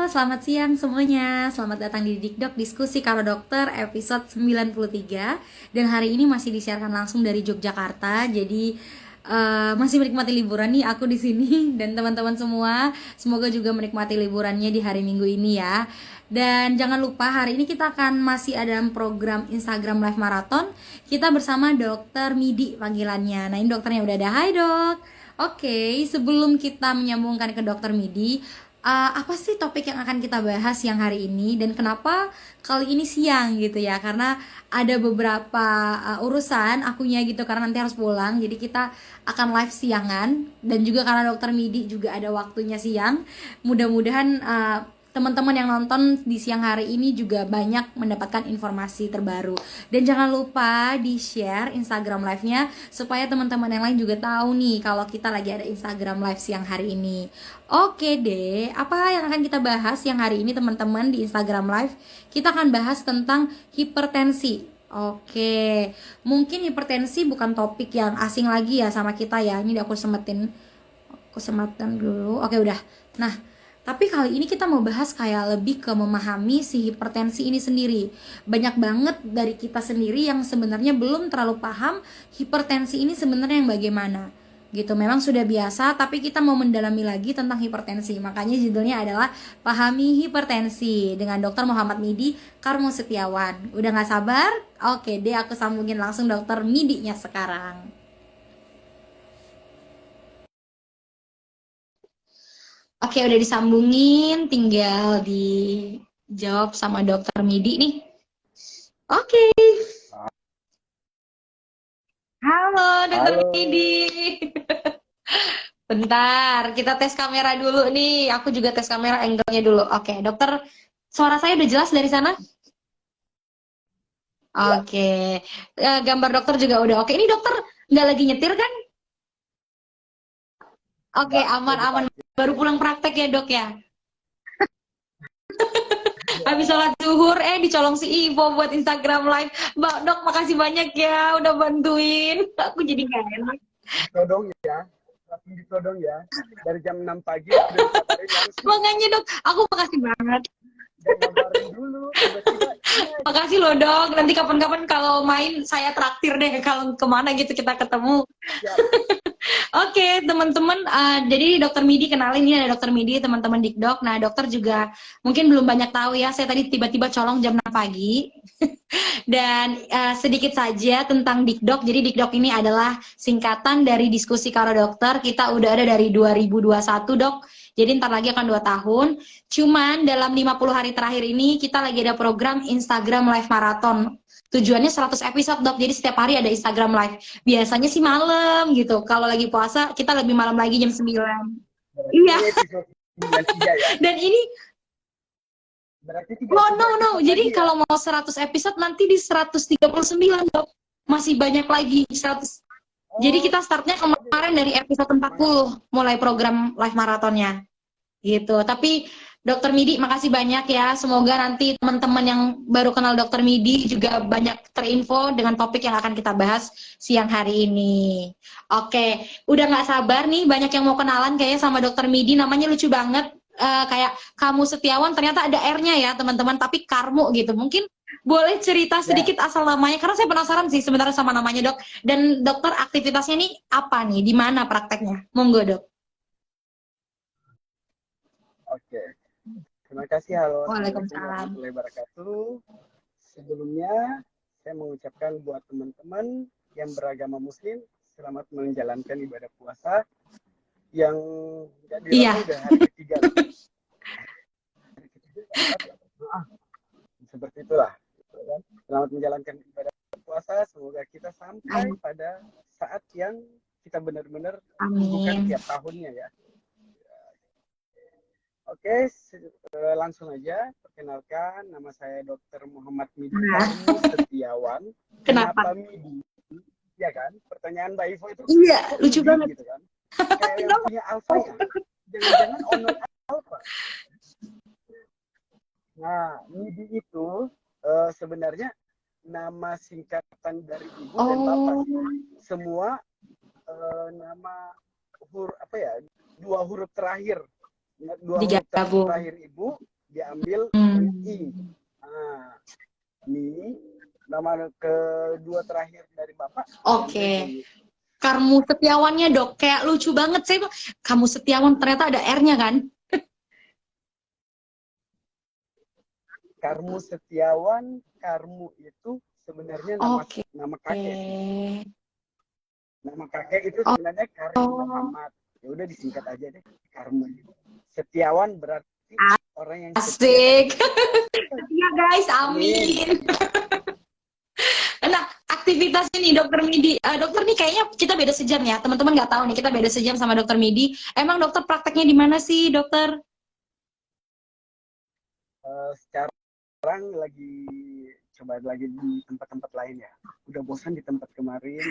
selamat siang semuanya. Selamat datang di Dikdok Diskusi Karo Dokter episode 93. Dan hari ini masih disiarkan langsung dari Yogyakarta. Jadi masih menikmati liburan nih aku di sini dan teman-teman semua. Semoga juga menikmati liburannya di hari Minggu ini ya. Dan jangan lupa hari ini kita akan masih ada program Instagram Live Marathon. Kita bersama Dokter Midi panggilannya. Nah, ini dokternya udah ada. Hai, Dok. Oke, sebelum kita menyambungkan ke Dokter Midi, apa sih topik yang akan kita bahas siang hari ini dan kenapa kali ini siang gitu ya? Karena ada beberapa urusan akunya gitu karena nanti harus pulang. Jadi kita akan live siangan dan juga karena Dokter Midi juga ada waktunya siang. Mudah-mudahan teman-teman yang nonton di siang hari ini juga banyak mendapatkan informasi terbaru. Dan jangan lupa di-share Instagram live-nya supaya teman-teman yang lain juga tahu nih kalau kita lagi ada Instagram live siang hari ini. Oke deh, apa yang akan kita bahas siang hari ini teman-teman di Instagram live? Kita akan bahas tentang hipertensi. Oke, mungkin hipertensi bukan topik yang asing lagi ya sama kita ya. Ini aku semetin, aku sematkan dulu. Oke udah. Nah, tapi kali ini kita mau bahas kayak lebih ke memahami si hipertensi ini sendiri. Banyak banget dari kita sendiri yang sebenarnya belum terlalu paham hipertensi ini sebenarnya yang bagaimana. Gitu, memang sudah biasa, tapi kita mau mendalami lagi tentang hipertensi. Makanya judulnya adalah Pahami Hipertensi dengan Dr. Muhammad Midi Karmo Setiawan. Udah gak sabar? Oke deh, aku sambungin langsung Dokter Midinya sekarang. Oke, udah disambungin, tinggal dijawab sama Dokter Midi nih. Oke. Halo, Dokter Halo, Midi. Bentar, kita tes kamera dulu nih. Aku juga tes kamera angle-nya dulu. Oke, dokter, suara saya udah jelas dari sana? ya, Oke. Gambar dokter juga udah oke. Ini dokter nggak lagi nyetir kan? Oke, enggak, lagi aman-aman. parkir. Baru pulang praktek ya, Dok ya? Habis Ya, sholat zuhur, dicolong si Ivo buat Instagram Live. Mbak Dok, makasih banyak ya udah bantuin. Aku jadi nggak enak. ditodong ya, langsung ditodong ya. Dari jam 6 pagi udah dikabarin langsung. Makanya Dok, aku makasih banget. Gak ngabarin dulu, tiba-tiba ini aja. Makasih loh Dok. Nanti kapan-kapan kalau main saya traktir deh kalau kemana gitu kita ketemu. Siap, Oke, teman-teman, jadi Dokter Midi kenalin ini ada Dokter Midi, teman-teman Dikdok. Nah, dokter juga mungkin belum banyak tahu ya. Saya tadi tiba-tiba colong jam 6 pagi. Dan sedikit saja tentang Dikdok. Jadi Dikdok ini adalah singkatan dari Diskusi Karo Dokter. Kita udah ada dari 2021, Dok. Jadi ntar lagi akan 2 tahun. Cuman dalam 50 hari terakhir ini kita lagi ada program Instagram Live Marathon. Tujuannya 100 episode, Dok. Jadi setiap hari ada Instagram Live. Biasanya sih malam gitu. Kalau lagi puasa kita lebih malam lagi jam 9. berarti Iya. ini episode 93 ya. Dan ini Berarti oh 33 no no. episode Jadi lagi ya. kalau mau 100 episode nanti di 139, Dok. Masih banyak lagi 100. Jadi Oh, kita startnya ada ya. kemarin dari episode Lumayan. 40 mulai program live maratonnya. Gitu. Tapi Dokter Midi makasih banyak ya. Semoga nanti teman-teman yang baru kenal Dokter Midi juga banyak terinfo dengan topik yang akan kita bahas siang hari ini. Oke, udah nggak sabar nih banyak yang mau kenalan kayaknya sama Dokter Midi. Namanya lucu banget. Kayak kamu Setiawan ternyata ada R-nya ya teman-teman, tapi Karmu gitu. Mungkin boleh cerita Ya, sedikit asal namanya karena saya penasaran sih sebenarnya sama namanya, Dok. Dan dokter aktivitasnya nih apa nih? Di mana prakteknya? Monggo, Dok. oke. Terima kasih. Halo, Assalamualaikum Waalaikumsalam. warahmatullahi wabarakatuh. Sebelumnya, saya mengucapkan buat teman-teman yang beragama Muslim, selamat menjalankan ibadah puasa yang nggak dirasa Iya. udah hari ketiga loh. Hari ketiga keempat lah. Nah, seperti itulah. Selamat menjalankan ibadah puasa. Semoga kita sampai pada saat yang kita benar-benar rindukan Amin. tiap tahunnya ya. Oke, langsung aja. Perkenalkan, nama saya Dr. Muhammad Midi Nah, Karmo Setiawan. kenapa? Kenapa Midi? Ya kan? Pertanyaan Mbak Ivo itu, Iya, kok lucu Midi banget. gitu kan? Kayak yang Kenapa? punya Alfa ya? Jangan-jangan owner Alfa. Nah, MIDI itu sebenarnya nama singkatan dari ibu dan bapak Oh, sih. Semua nama huruf apa ya? Dua huruf terakhir digabung. terakhir ibu saya ambil MI. Nah, ini nama kedua terakhir dari Bapak. Oke. Karmu Setiawannya dok, kayak lucu banget sih. Kamu Setiawan ternyata ada R-nya kan? Karmu Setiawan, Karmu itu sebenarnya nama kakek sih. Nama kakek itu sebenarnya Karim Muhammad. Ya udah disingkat aja deh, Karmu. Setiawan berarti orang yang asik. Iya guys, amin. Nah, aktivitas ini dokter Midi, dokter nih kayaknya kita beda sejam ya, teman-teman nggak tahu nih kita beda sejam sama dokter Midi. Emang dokter prakteknya di mana sih dokter? Sekarang coba lagi di tempat-tempat lain ya. Udah bosan di tempat kemarin,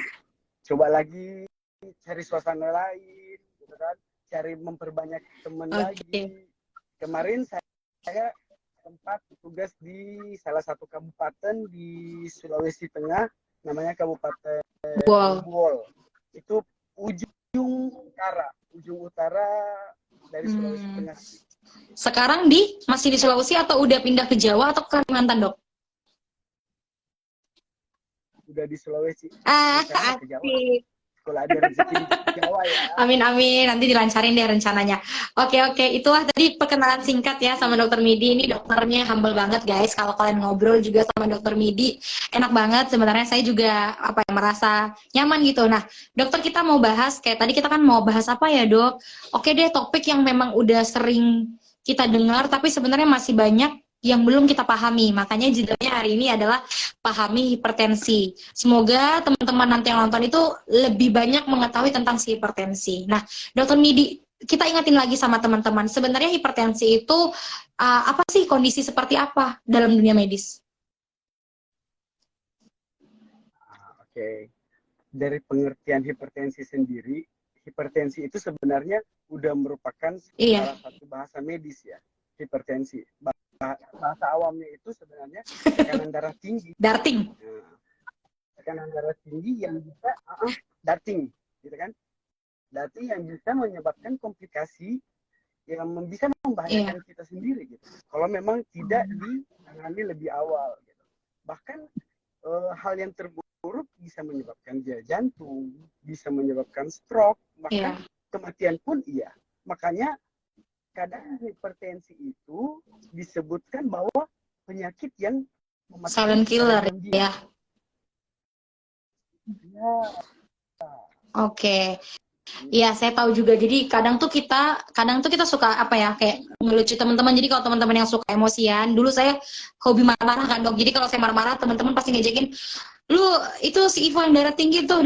coba lagi cari suasana lain, gitu kan? Cari memperbanyak teman lagi. Kemarin saya sempat tugas di salah satu kabupaten di Sulawesi Tengah, namanya Kabupaten Buol. Itu ujung utara dari Sulawesi Tengah. Sekarang masih di Sulawesi atau udah pindah ke Jawa atau ke Kalimantan, dok? Udah di Sulawesi. Asik. Kalau ada rezeki di Jawa ya. Amin, amin. Nanti dilancarin deh rencananya. Oke, itulah tadi perkenalan singkat ya sama dokter Midi. Ini dokternya humble banget guys. Kalau kalian ngobrol juga sama dokter Midi, enak banget. Sebenarnya saya juga merasa nyaman gitu. Nah, dokter kita mau bahas, kayak tadi kita kan mau bahas apa ya dok? Oke deh, topik yang memang udah sering kita dengar, tapi sebenarnya masih banyak yang belum kita pahami. Makanya judulnya hari ini adalah pahami hipertensi. Semoga teman-teman nanti yang nonton itu lebih banyak mengetahui tentang si hipertensi. Nah, dokter Midi, kita ingatin lagi sama teman-teman, sebenarnya hipertensi itu apa sih, kondisi seperti apa dalam dunia medis? Oke. Dari pengertian hipertensi sendiri, hipertensi itu sebenarnya udah merupakan salah satu bahasa medis ya, hipertensi. Bahasa awamnya itu sebenarnya tekanan darah tinggi. Darting. Nah, tekanan darah tinggi yang bisa darting, gitu kan? Darting yang bisa menyebabkan komplikasi yang bisa membahayakan kita sendiri gitu. Kalau memang tidak ditangani lebih awal gitu. Bahkan hal yang terburuk bisa menyebabkan jantung, bisa menyebabkan stroke, bahkan kematian pun iya. Makanya kadang hipertensi itu disebutkan bahwa penyakit yang mematikan silent killer ya. Oke. Iya, saya tahu juga. Jadi kadang tuh kita suka kayak ngelucu teman-teman. Jadi kalau teman-teman yang suka emosian, dulu saya hobi marah-marah kan dok. Jadi kalau saya marah-marah, teman-teman pasti ngejekin, lu itu si Ivo yang darah tinggi tuh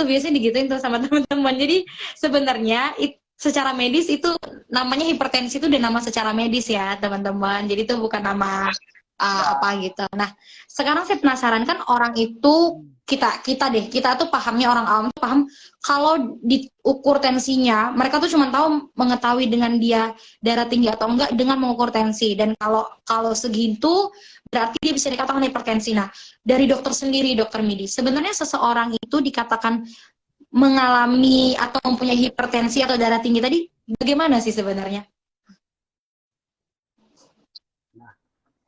biasanya digituin tuh sama teman-teman. Jadi sebenarnya secara medis itu namanya hipertensi itu udah nama secara medis ya teman-teman. Jadi itu bukan nama apa gitu. Nah, sekarang saya penasaran kan orang itu kita tuh pahamnya, orang awam tuh paham kalau diukur tensinya, mereka tuh cuma mengetahui dengan dia darah tinggi atau enggak dengan mengukur tensi, dan kalau segitu berarti dia bisa dikatakan hipertensi. Nah, dari dokter sendiri, dokter Midi, sebenarnya seseorang itu dikatakan mengalami atau mempunyai hipertensi atau darah tinggi tadi bagaimana sih sebenarnya?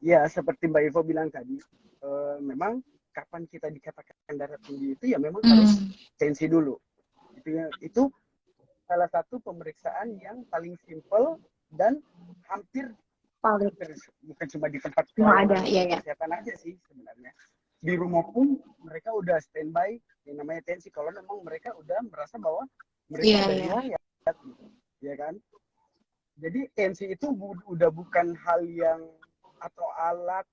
Ya, seperti Mbak Ivo bilang tadi, memang kapan kita dikatakan darah tinggi itu ya memang harus tensi dulu. Itu salah satu pemeriksaan yang paling simpel dan hampir bukan cuma di tempat kesehatan aja sih sebenarnya. Di rumah pun mereka udah standby yang namanya tensi kalau memang mereka udah merasa bahwa mereka riwayat, ya kan? Jadi tensi itu udah bukan hal yang atau alat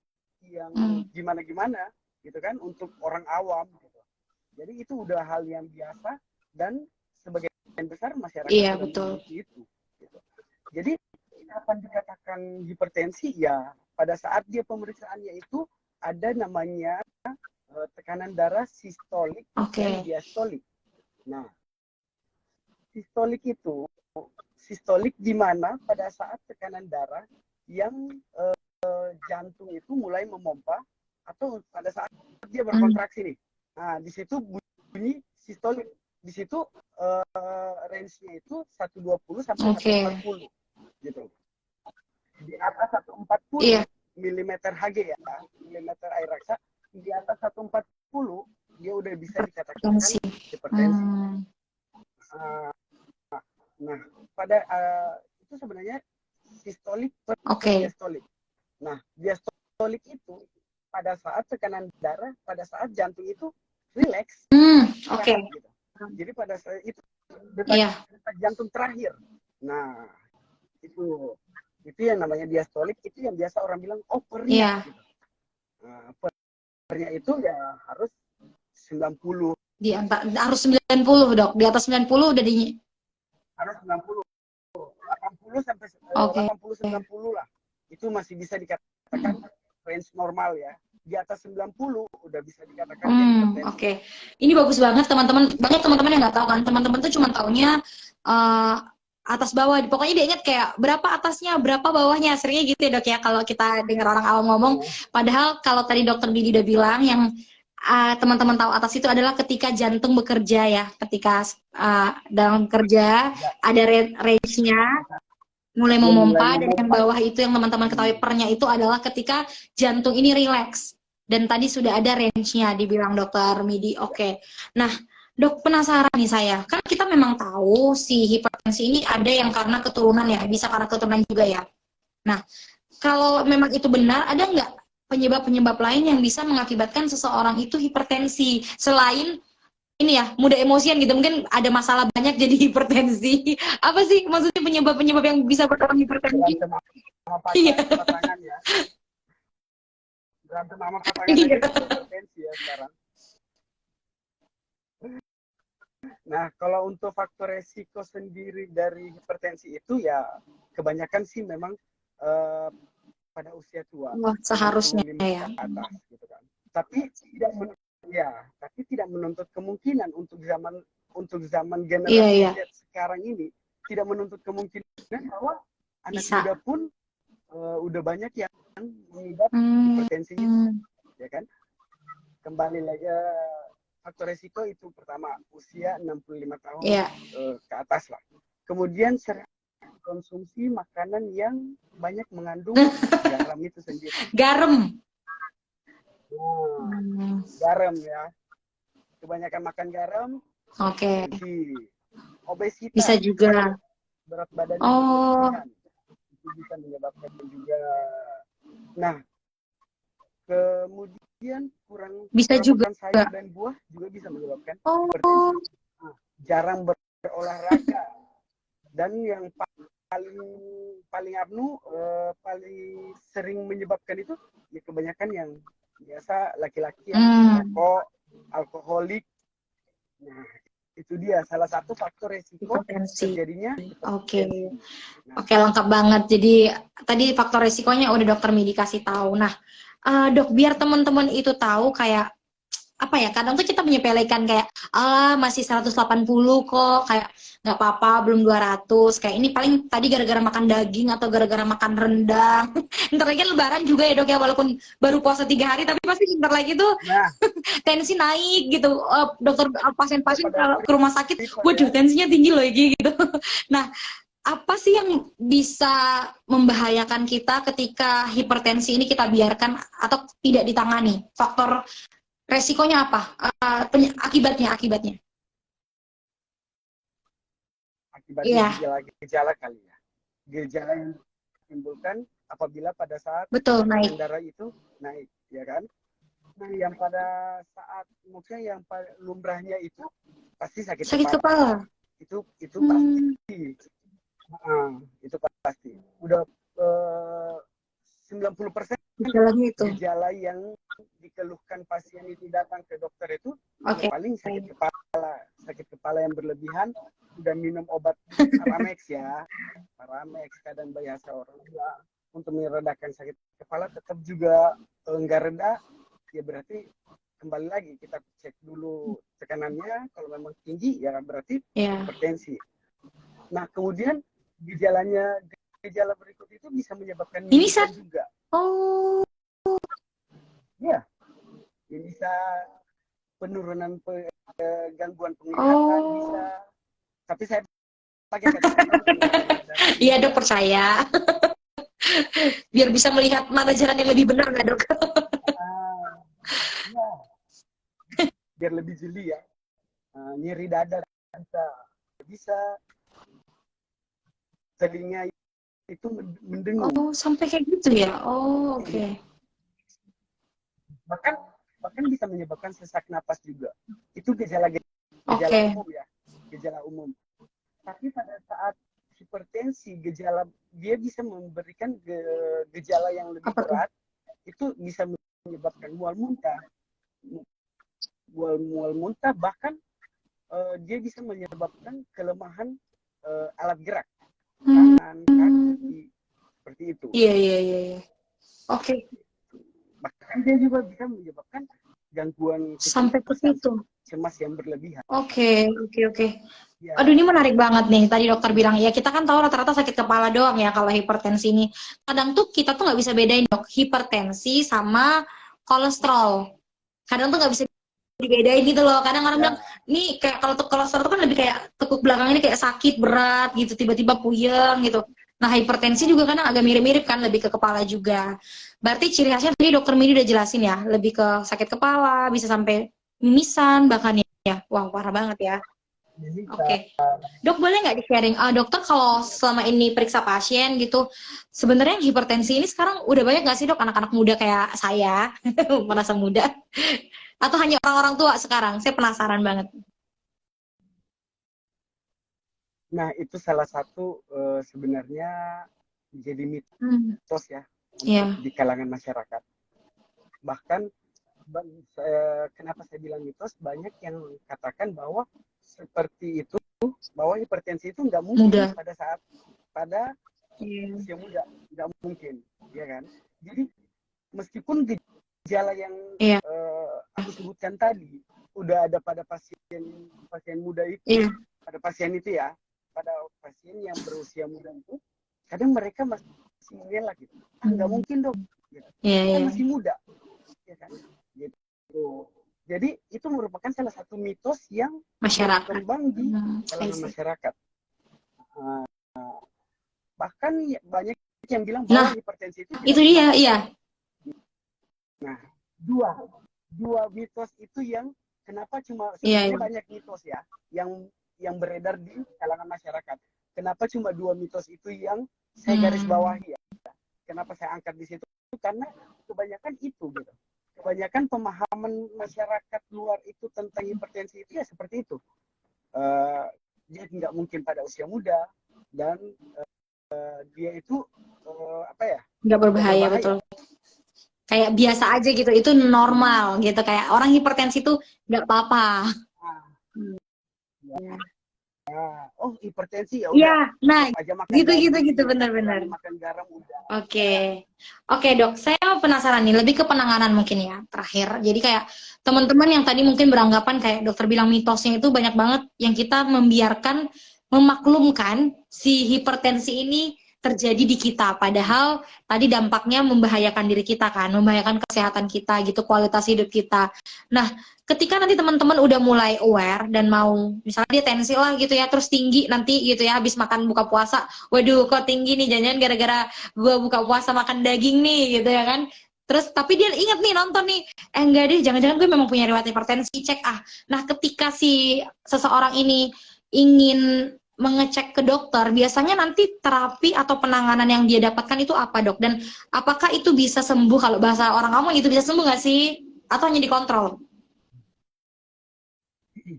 yang gimana-gimana gitu kan untuk orang awam gitu. Jadi itu udah hal yang biasa dan sebagian besar masyarakat sudah memiliki itu gitu. Jadi kapan dikatakan hipertensi ya pada saat dia pemeriksaannya itu ada namanya tekanan darah sistolik dan diastolik. Nah, sistolik di mana pada saat tekanan darah yang jantung itu mulai memompa atau pada saat dia berkontraksi nih. Nah, di situ bunyi sistolik. Di situ range-nya itu 120 sampai 140 gitu. di atas 140 Iya. milimeter Hg ya, milimeter air raksa, di atas 140 dia udah bisa dikatakan Hipertensi. hipertensi. Nah, pada itu sebenarnya sistolik Oke. versus diastolik. Nah, diastolik itu pada saat tekanan darah, pada saat jantung itu rileks, Oke. gitu. Jadi pada saat itu Iya. detak jantung terakhir. Nah, itu yang namanya diastolik, itu yang biasa orang bilang pernya. Iya. Gitu. Nah, pernya itu ya harus 90. Harus 90, Dok. Di atas 90 udah di Harus 90. 80 sampai Oke. 80 90 lah. Itu masih bisa dikatakan range normal ya. Di atas 90 udah bisa dikatakan hipertensi. Oke. Ini bagus banget teman-teman. Banyak teman-teman yang nggak tahu kan. Teman-teman tuh cuma taunya atas bawah. Pokoknya dia ingat kayak berapa atasnya, berapa bawahnya. Seringnya gitu ya, Dok ya, kalau kita dengar orang awam ngomong. Padahal kalau tadi Dokter Didi udah bilang yang teman-teman tahu atas itu adalah ketika jantung bekerja ya. Ketika dalam kerja ada range-nya mulai memompa, dan yang bawah itu yang teman-teman ketahui pernya itu adalah ketika jantung ini rileks. Dan tadi sudah ada range-nya dibilang Dokter Midi. Oke. Nah, Dok, penasaran nih saya. Kan kita memang tahu si hipertensi ini ada yang karena keturunan ya, bisa karena keturunan juga ya. Nah, kalau memang itu benar, ada nggak penyebab-penyebab lain yang bisa mengakibatkan seseorang itu hipertensi selain ini ya, mudah emosian gitu, mungkin ada masalah banyak jadi hipertensi. Apa sih maksudnya penyebab-penyebab yang bisa berakibat hipertensi? Iya. Pasangan ya. Berantem sama pasangan aja hipertensi ya sekarang. Nah, kalau untuk faktor resiko sendiri dari hipertensi itu ya kebanyakan sih memang pada usia tua. Seharusnya ya. Atas, gitu kan. Tapi tidak menuntut kemungkinan untuk zaman generasi Z sekarang ini, tidak menuntut kemungkinan bahwa anak muda pun udah banyak yang mengidap hipertensi itu, ya kan? Kembali lagi faktor resiko itu pertama usia 65 tahun ke atas lah. Kemudian konsumsi makanan yang banyak mengandung garam itu sendiri. Garam. Garam ya. Kebanyakan makan garam. Oke. Obesitas. Bisa juga. Berat badan berlebihan. Itu bisa menyebabkan juga. Nah, kemudian kurang juga makan sayur dan buah juga bisa menyebabkan hipertensi. Jarang berolahraga. Dan yang paling abnu, paling sering menyebabkan itu ya kebanyakan yang biasa laki-laki yang merokok, alkoholik. Nah, itu dia salah satu faktor resiko terjadinya. Oke, lengkap banget. Jadi tadi faktor resikonya udah Dokter Midi kasih tahu. Nah, Dok, biar teman-teman itu tahu kayak apa ya, kadang tuh kita menyepelekan kayak masih 180 kok, kayak nggak apa-apa, belum 200, kayak ini paling tadi gara-gara makan daging atau gara-gara makan rendang. Ntar lagi lebaran juga ya, Dok ya, walaupun baru puasa 3 hari tapi pasti ntar lagi tuh tensi naik gitu. Dokter, pasien-pasien kalau ke rumah sakit, waduh tensinya tinggi loh gitu. Nah, apa sih yang bisa membahayakan kita ketika hipertensi ini kita biarkan atau tidak ditangani? Faktor resikonya apa? Akibatnya? Akibatnya gejala kali ya. Gejala yang ditimbulkan apabila pada saat naik darah itu naik, ya kan? Nah, yang pada saat maksudnya yang lumrahnya itu pasti sakit kepala. Itu pasti. Itu pasti. Udah 90% gejala yang dikeluhkan pasien itu datang ke dokter itu paling sakit kepala yang berlebihan, udah minum obat Paramex ya, Paramex kadang bahasa orang tua untuk meredakan sakit kepala tetap juga enggak reda, ya berarti kembali lagi kita cek dulu tekanannya, kalau memang tinggi ya berarti hipertensi. Nah, kemudian gejala berikut itu bisa menyebabkan mimisan juga. Ya, bisa penurunan gangguan penglihatan bisa. Tapi saya pakai kata iya, Dok, percaya. Biar bisa melihat mana jalan yang lebih benar nggak dok? Ah, ya, biar lebih jeli ya. Nyeri dada bisa, bisa telinga itu mendengung. Oh, sampai kayak gitu ya? Oh, oke. Iya. Bahkan bahkan bisa menyebabkan sesak napas juga. Itu gejala Oke. umum ya, gejala umum. Tapi pada saat hipertensi, gejala dia bisa memberikan gejala yang lebih Apa tuh? berat, itu bisa menyebabkan mual muntah, mual muntah, bahkan dia bisa menyebabkan kelemahan alat gerak, Hmm. tangan, kaki, seperti itu. Iya, iya, iya, iya. Oke. Bahkan dia juga bisa menyebabkan gangguan Sampai ke kecemasan, situ. cemas yang berlebihan. Oke, oke, oke. Aduh, Ya, ini menarik banget nih. Tadi dokter bilang, ya kita kan tahu rata-rata sakit kepala doang ya kalau hipertensi ini. Kadang tuh kita tuh nggak bisa bedain dok, hipertensi sama kolesterol. Kadang tuh nggak bisa dibedain gitu loh. Kadang orang bilang, ya, nih kayak kalau tuh kolesterol tuh kan lebih kayak tekuk belakang ini kayak sakit berat gitu, tiba-tiba puyeng gitu. Nah, hipertensi juga kadang agak mirip-mirip kan, lebih ke kepala juga. Berarti ciri khasnya tadi dokter Midi udah jelasin ya, lebih ke sakit kepala, bisa sampai mimisan bahkan ya. Wah, parah banget ya. bisa. Oke. Dok, boleh nggak di-sharing? Dokter, kalau selama ini periksa pasien gitu, sebenarnya hipertensi ini sekarang udah banyak nggak sih dok anak-anak muda kayak saya, merasa muda? Atau hanya orang-orang tua sekarang? Saya penasaran banget. Nah, itu salah satu sebenarnya jadi Hmm. mitos ya untuk Iya. di kalangan masyarakat. Bahkan kenapa saya bilang mitos, banyak yang katakan bahwa seperti itu, bahwa hipertensi itu nggak mungkin Muda. pada Iya. usia muda, nggak mungkin, ya kan? Jadi meskipun gejala yang Iya. aku sebutkan tadi udah ada pada pasien pasien muda itu, Iya. pada pasien itu ya, pada pasien yang berusia muda itu, kadang mereka masih mengelak gitu. Ah, nggak Hmm. mungkin dok, gitu. Iya, Kita iya. masih muda, ya kan? Gitu. Jadi itu merupakan salah satu mitos yang Masyarakat. berkembang di Hmm, I kalangan see. masyarakat. Uh, Bahkan banyak yang bilang Nah, bahwa hipertensi itu itu tidak dia, iya. mematikan. Nah, dua dua mitos itu yang kenapa cuma, Iya, sebenarnya iya. banyak mitos ya yang beredar di kalangan masyarakat. Kenapa cuma dua mitos itu yang saya garis Hmm. bawahi ya? Kenapa saya angkat di situ? Karena kebanyakan itu gitu. Kebanyakan pemahaman masyarakat luar itu tentang hipertensi itu ya seperti itu. Uh, dia nggak mungkin pada usia muda dan dia itu apa ya? Nggak Nggak berbahaya, berbahaya. betul. Kayak biasa aja gitu, itu normal gitu. Kayak orang hipertensi itu nggak apa-apa. Ah, Hmm. ya. Iya. Oh, hipertensi ya Iya, udah, nah cukup aja makan gitu gitu gitu daging, benar-benar. kurangi makan garam udah. Oke, Ya, oke dok, saya penasaran nih, lebih ke penanganan mungkin ya, terakhir. Jadi kayak teman-teman yang tadi mungkin beranggapan kayak dokter bilang mitosnya itu banyak banget yang kita membiarkan, memaklumkan si hipertensi ini terjadi di kita. Padahal tadi dampaknya membahayakan diri kita kan, membahayakan kesehatan kita gitu, kualitas hidup kita. Nah, ketika nanti teman-teman udah mulai aware dan mau, misalnya dia tensi lah gitu ya, terus tinggi nanti gitu ya, habis makan buka puasa, waduh kok tinggi nih, jangan-jangan gara-gara gue buka puasa makan daging nih gitu ya kan. Terus tapi dia inget nih nonton nih, enggak deh, jangan-jangan gue memang punya riwayat hipertensi, cek ah. Nah, ketika si seseorang ini ingin mengecek ke dokter, biasanya nanti terapi atau penanganan yang dia dapatkan itu apa dok? Dan apakah itu bisa sembuh, kalau bahasa orang kamu itu bisa sembuh nggak sih? Atau hanya dikontrol?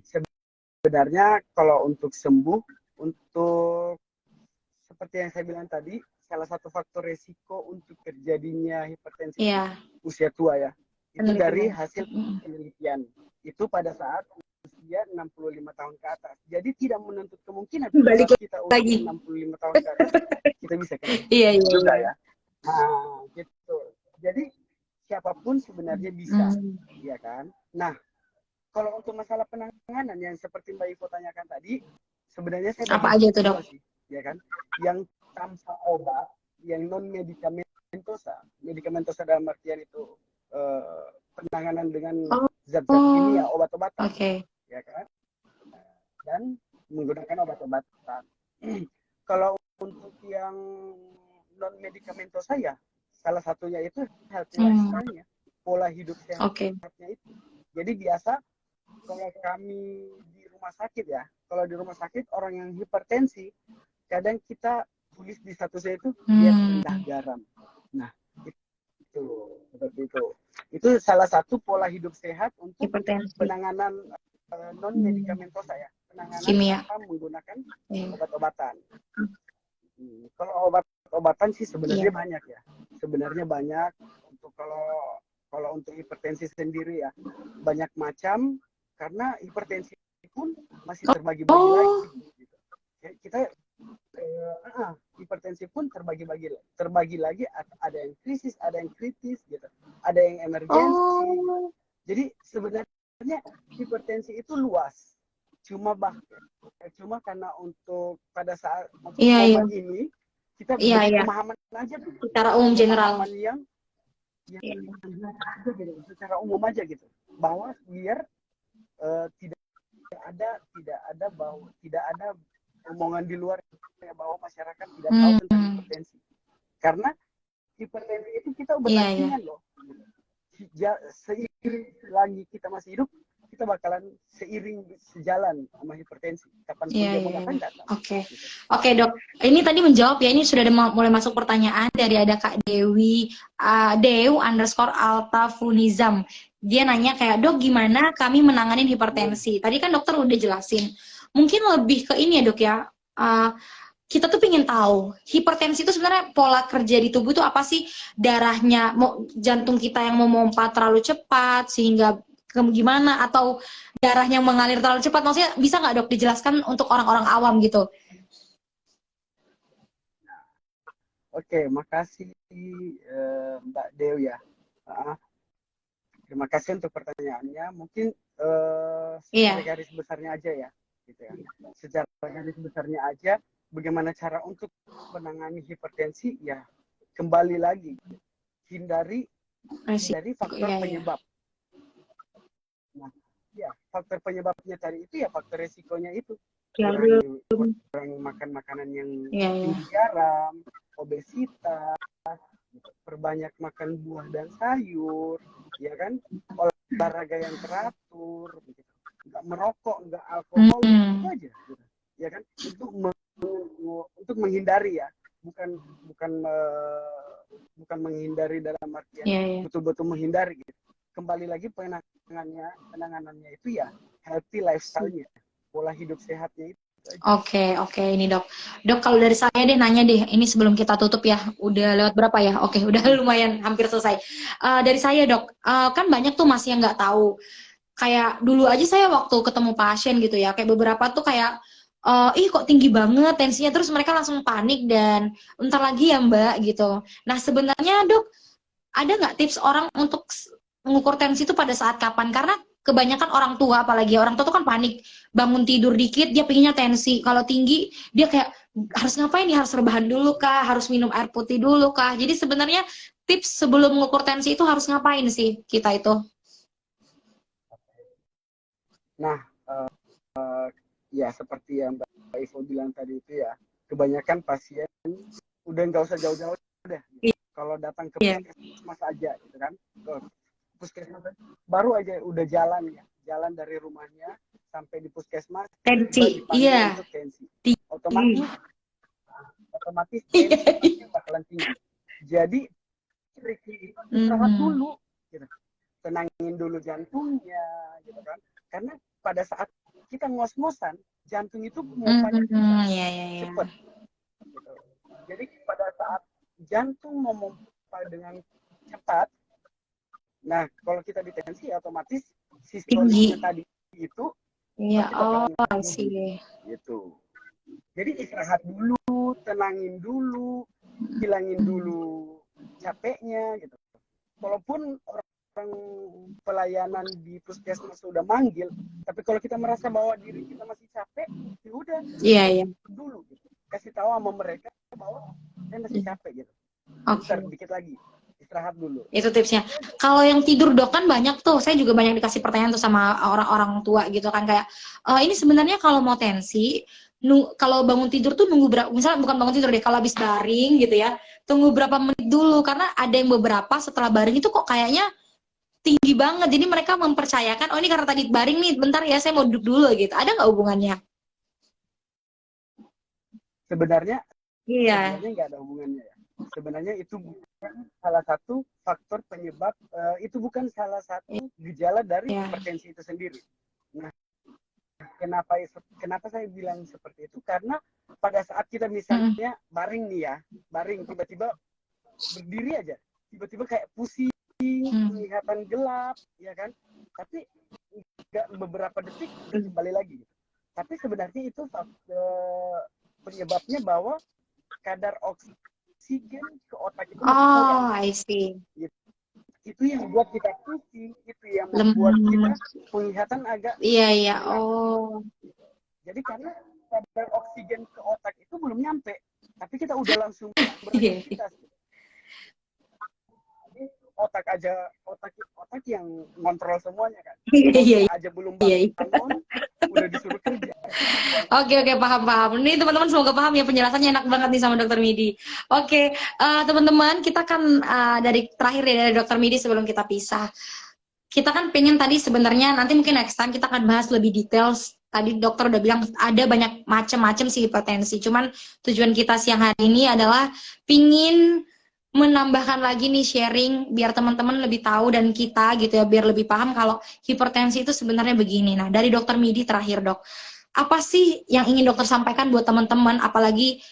sebenarnya kalau untuk sembuh, untuk seperti yang saya bilang tadi, salah satu faktor resiko untuk terjadinya hipertensi itu Iya, usia tua ya. Itu dari benar-benar. hasil penelitian. Itu pada saat usia 65 tahun ke atas. Jadi tidak menuntut kemungkinan pada Balik saat kita umur lagi. 65 tahun ke atas, kita bisa kena Iya, iya, juga iya. ya. Nah, gitu. Jadi siapapun sebenarnya bisa, Hmm. ya kan? Nah, kalau untuk masalah penanganan yang seperti Mbak Ivo tanyakan tadi, sebenarnya saya Apa bagi aja itu dok? dua sih, ya kan? Yang tanpa obat, yang non medikamentosa, medikamentosa dalam artian itu penanganan dengan Oh, zat-zat kimia, oh, obat-obatan, oke. ya kan? Dan menggunakan obat-obatan. Kalau untuk yang non medikamentosa ya salah satunya itu healthy Hmm. lifestyle-nya, pola hidup Oke. sehatnya itu. Jadi biasa kalau kami di rumah sakit ya, kalau di rumah sakit orang yang hipertensi, kadang kita tulis di statusnya itu diet rendah garam. Nah, itu seperti itu. Itu salah satu pola hidup sehat untuk Hipertensi. penanganan non medikamentosa ya, penanganan Kimia. tanpa menggunakan Iya. obat-obatan. Kalau obat-obatan sih sebenarnya Iya. banyak ya. Sebenarnya banyak untuk kalau untuk hipertensi sendiri ya banyak macam, karena hipertensi pun masih terbagi-bagi Oh. lagi. Gitu. Kita hipertensi pun terbagi lagi, ada yang krisis, ada yang kritis gitu, ada yang emergensi. Oh. Jadi sebenarnya hipertensi itu luas, cuma karena untuk pada saat untuk Iya, momen ini kita Iya, beri iya. pemahaman aja tuh, Secara umum general. pemahaman yang Iya. ada gitu, secara umum aja gitu, bahwa biar tidak ada omongan di luar bahwa masyarakat tidak tahu tentang hipertensi. Karena hipertensi itu kita udah Iya, bajingan loh. Seiring lagi kita masih hidup, kita bakalan sejalan sama hipertensi. Kapanpun dia mau datang. Oke. Oke, Dok. Ini tadi menjawab ya, ini sudah ada mulai masuk pertanyaan dari ada Kak Dewi _Alta Funizam. Dia nanya kayak, Dok, gimana kami menanganin hipertensi? Tadi kan dokter udah jelasin. Mungkin lebih ke ini ya, Dok ya. Kita tuh pengen tahu hipertensi itu sebenarnya pola kerja di tubuh itu apa sih? Darahnya, jantung kita yang memompa terlalu cepat sehingga gimana, atau darahnya mengalir terlalu cepat? Maksudnya bisa nggak, Dok, dijelaskan untuk orang-orang awam gitu? Oke, makasih Mbak Dewi ya. Terima kasih untuk pertanyaannya. Mungkin secara garis besarnya aja ya, gitu ya. Secara garis besarnya aja, bagaimana cara untuk menangani hipertensi ya, kembali lagi hindari faktor penyebab. Nah, ya faktor penyebabnya tadi itu ya faktor resikonya itu. Kurang makan makanan yang tinggi garam, obesitas, perbanyak makan buah dan sayur, ya kan, olahraga yang teratur, nggak merokok, nggak alkohol, itu aja, gitu. Ya kan, untuk menghindari ya, bukan menghindari dalam artian betul-betul menghindari gitu. Kembali lagi penanganannya itu ya healthy lifestyle-nya, pola hidup sehatnya itu. Oke, ini Dok. Dok, kalau dari saya deh nanya deh, ini sebelum kita tutup ya, udah lewat berapa ya? Oke, udah lumayan hampir selesai. Dari saya, Dok, kan banyak tuh masih yang nggak tahu. Kayak dulu aja saya waktu ketemu pasien gitu ya, kayak beberapa tuh kayak, ih kok tinggi banget tensinya, terus mereka langsung panik dan entar lagi ya Mbak gitu. Nah sebenarnya Dok, ada nggak tips orang untuk mengukur tensi itu pada saat kapan? Karena kebanyakan orang tua, apalagi orang tua tuh kan panik, bangun tidur dikit dia pengennya tensi, kalau tinggi dia kayak harus ngapain nih, harus rebahan dulu kah, harus minum air putih dulu kah? Jadi sebenarnya tips sebelum mengukur tensi itu harus ngapain sih kita itu? Nah, ya seperti yang Mbak Ivo bilang tadi itu ya, kebanyakan pasien udah nggak usah jauh-jauh udah. Kalau datang ke puskesmas aja gitu kan, puskesmas baru aja udah jalan dari rumahnya sampai di puskesmas tensi, untuk tensi, otomatis tensi bakalan tinggi. Jadi istirahat dulu, gitu. Tenangin dulu jantungnya, gitu kan, karena pada saat kita ngos-ngosan jantung itu memompanya cepat, gitu. Jadi pada saat jantung memompa dengan cepat, nah kalau kita di tensi otomatis sistoliknya tadi itu sih gitu. Jadi istirahat dulu, tenangin dulu, hilangin dulu capeknya gitu. Walaupun orang pelayanan di puskesmas sudah manggil, tapi kalau kita merasa bahwa diri kita masih capek, ya udah dulu gitu. Kasih tahu sama mereka bahwa saya masih capek gitu. Bentar, dikit lagi, istirahat dulu. Itu tipsnya. Kalau yang tidur, Dok, kan banyak tuh, saya juga banyak dikasih pertanyaan tuh sama orang-orang tua gitu kan, kayak ini sebenarnya kalau mau tensi kalau bangun tidur tuh nunggu berapa, misalnya bukan bangun tidur deh, kalau habis baring gitu ya, tunggu berapa menit dulu, karena ada yang beberapa setelah baring itu kok kayaknya tinggi banget, jadi mereka mempercayakan, oh ini karena tadi baring nih, bentar ya saya mau duduk dulu gitu. Ada nggak hubungannya? Sebenarnya Iya, sebenarnya nggak ada hubungannya ya. Sebenarnya itu bukan salah satu faktor penyebab, itu bukan salah satu gejala dari iya. hipertensi itu sendiri. Nah, kenapa kenapa saya bilang seperti itu? Karena pada saat kita Mm-mm. misalnya baring nih ya, baring tiba-tiba berdiri aja, tiba-tiba kayak pusing, Mm. penglihatan gelap, ya kan? Tapi nggak beberapa detik udah kembali lagi. Gitu. Tapi sebenarnya itu penyebabnya bahwa kadar oksigen ke otak itu masih kurang. Oh, I see. Gitu. Itu yang membuat kita pusing, itu yang membuat kita Lemes. penglihatan agak Iya, iya. gelap. Oh. Jadi karena kadar oksigen ke otak itu belum nyampe, tapi kita udah langsung Iya, beraktivitas. Jadi otak yang ngontrol semuanya kan. iya, iya. Perutnya aja belum Iya, iya. bangun, udah disuruh kerja. Oke, oke, paham, paham. Ini teman-teman semoga paham ya, penjelasannya enak banget nih sama Dokter Midi. Oke, teman-teman, kita kan dari terakhir ya dari Dokter Midi sebelum kita pisah. Kita kan pengen tadi sebenarnya nanti mungkin next time kita akan bahas lebih details. Tadi dokter udah bilang ada banyak macam-macam sih hipertensi. Cuman tujuan kita siang hari ini adalah pingin menambahkan lagi nih sharing biar teman-teman lebih tahu dan kita gitu ya biar lebih paham kalau hipertensi itu sebenarnya begini. Nah, dari Dokter Midi terakhir, Dok, apa sih yang ingin dokter sampaikan buat teman-teman apalagi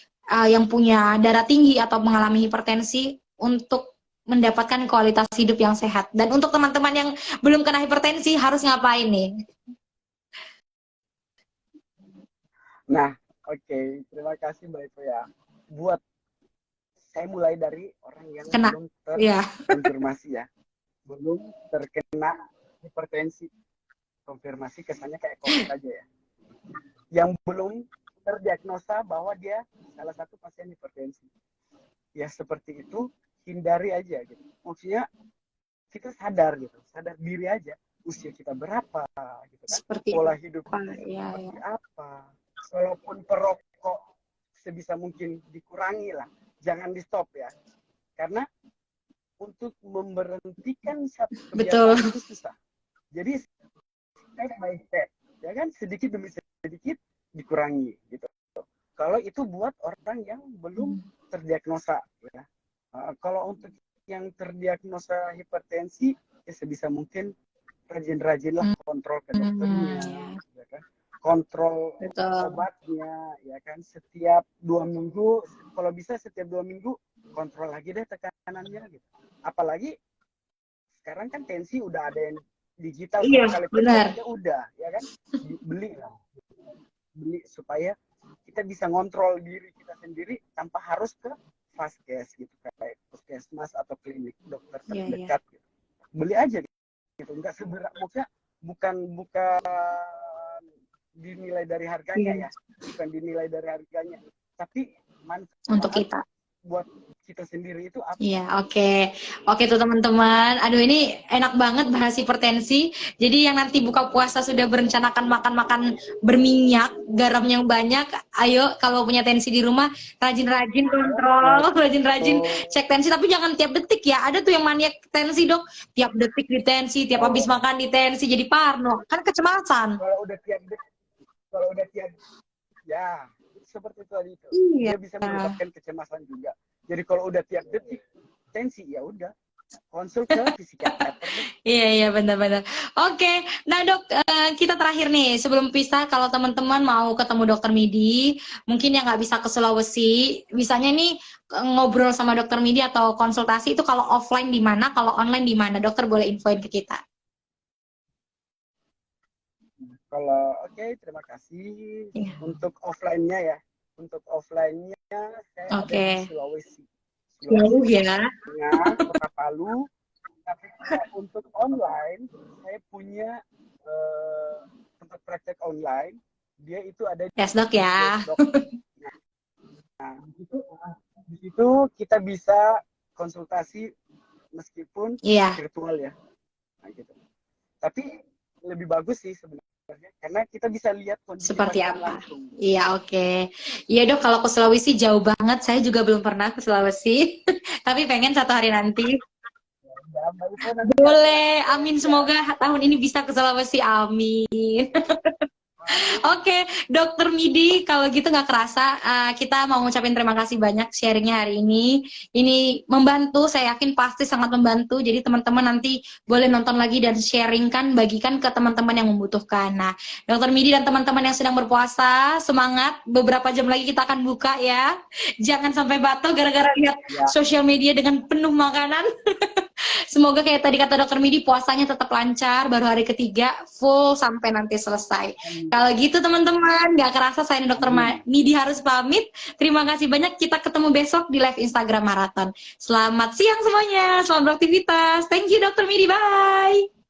yang punya darah tinggi atau mengalami hipertensi untuk mendapatkan kualitas hidup yang sehat, dan untuk teman-teman yang belum kena hipertensi harus ngapain nih? Nah, oke, terima kasih Mbak Eko ya. Buat saya mulai dari orang yang Kena, belum ya. terkonfirmasi ya, belum terkena hipertensi. Konfirmasi kesannya kayak COVID aja ya. Yang belum terdiagnosa bahwa dia salah satu pasien hipertensi. Ya seperti itu, hindari aja gitu. Maksudnya kita sadar gitu, sadar diri aja. Usia kita berapa gitu kan. Seperti Pola hidup apa kita ya, seperti ya. apa. Walaupun perokok sebisa mungkin dikurangi lah. Jangan di stop ya. Karena untuk memberhentikan satu Betul. kebiasaan itu susah. Jadi step by step, ya kan, sedikit demi sedikit dikurangi gitu. Kalau itu buat orang yang belum terdiagnosa ya. Kalau untuk yang terdiagnosa hipertensi ya sebisa mungkin rajin-rajinlah kontrol ke dokternya, Ya, ya kan, kontrol betul. obatnya, ya kan, setiap 2 minggu, kalau bisa setiap 2 minggu kontrol lagi deh tekanannya gitu. Apalagi sekarang kan tensi udah ada yang digital, Iya, cuma kali pencet benar. aja udah, ya kan, beli lah, beli supaya kita bisa ngontrol diri kita sendiri tanpa harus ke vaskes gitu, kayak puskesmas atau klinik dokter Iya, iya. terdekat gitu. Beli aja gitu, nggak seberat, maksudnya bukan dinilai dari harganya Iya. ya, bukan dinilai dari harganya, tapi Untuk manfaat kita. buat kita sendiri itu Iya, apa oke. gitu. Oke tuh teman-teman. Aduh ini enak banget bahas hipertensi. Jadi yang nanti buka puasa sudah berencanakan makan-makan berminyak, garam yang banyak. Ayo kalau punya tensi di rumah, rajin-rajin kontrol, rajin-rajin Oh, cek tensi. Tapi jangan tiap detik ya. Ada tuh yang maniak tensi dok. Tiap detik di tensi, tiap habis kalau makan di tensi. Jadi parno. Kan kecemasan. kalau udah tiap kalau udah tiap ya seperti itu tadi itu, Iya. dia bisa menyebabkan kecemasan juga. Jadi kalau udah tiap detik tensi, ya udah konsul ke psikiater deh. Iya, iya, benar-benar. Oke, nah dok, kita terakhir nih sebelum pisah, kalau teman-teman mau ketemu dokter Midi, mungkin yang nggak bisa ke Sulawesi, bisanya nih ngobrol sama dokter Midi atau konsultasi itu kalau offline di mana, kalau online di mana, dokter boleh infoin ke kita. Kalau oke, terima kasih. Iya. Untuk offline-nya ya, untuk offline-nya saya ada di Oke, Sulawesi, jauh Sulawesi ya. Tengah, Kota Palu. Tapi kalau untuk online, saya punya tempat praktek online. Dia itu ada Yes dok di ya. Desdok. Nah, di situ kita bisa konsultasi meskipun Iya. virtual ya. Nah, gitu. Tapi lebih bagus sih sebenarnya karena kita bisa lihat kondisi Seperti pasien apa? langsung. Iya, oke. Iya dok, kalau ke Sulawesi jauh banget. Saya juga belum pernah ke Sulawesi. Tapi pengen satu hari nanti. Ya, Mbak Ivo nanti Boleh, ajak amin. ya. Semoga tahun ini bisa ke Sulawesi. Amin. Amin. Oke, Dokter Midi, kalau gitu nggak kerasa, kita mau ngucapin terima kasih banyak sharingnya hari ini. Ini membantu, saya yakin pasti sangat membantu. Jadi teman-teman nanti boleh nonton lagi dan sharingkan, bagikan ke teman-teman yang membutuhkan. Nah, Dokter Midi dan teman-teman yang sedang berpuasa, semangat. Beberapa jam lagi kita akan buka ya. Jangan sampai batal gara-gara lihat Ya, sosial media dengan penuh makanan. Semoga kayak tadi kata Dokter Midi, puasanya tetap lancar, baru hari ketiga full sampai nanti selesai. amin. Kalau gitu teman-teman, nggak kerasa saya Dokter Amin. Midi harus pamit. Terima kasih banyak, kita ketemu besok di live Instagram Marathon. Selamat siang semuanya, selamat beraktivitas. Thank you Dokter Midi, bye.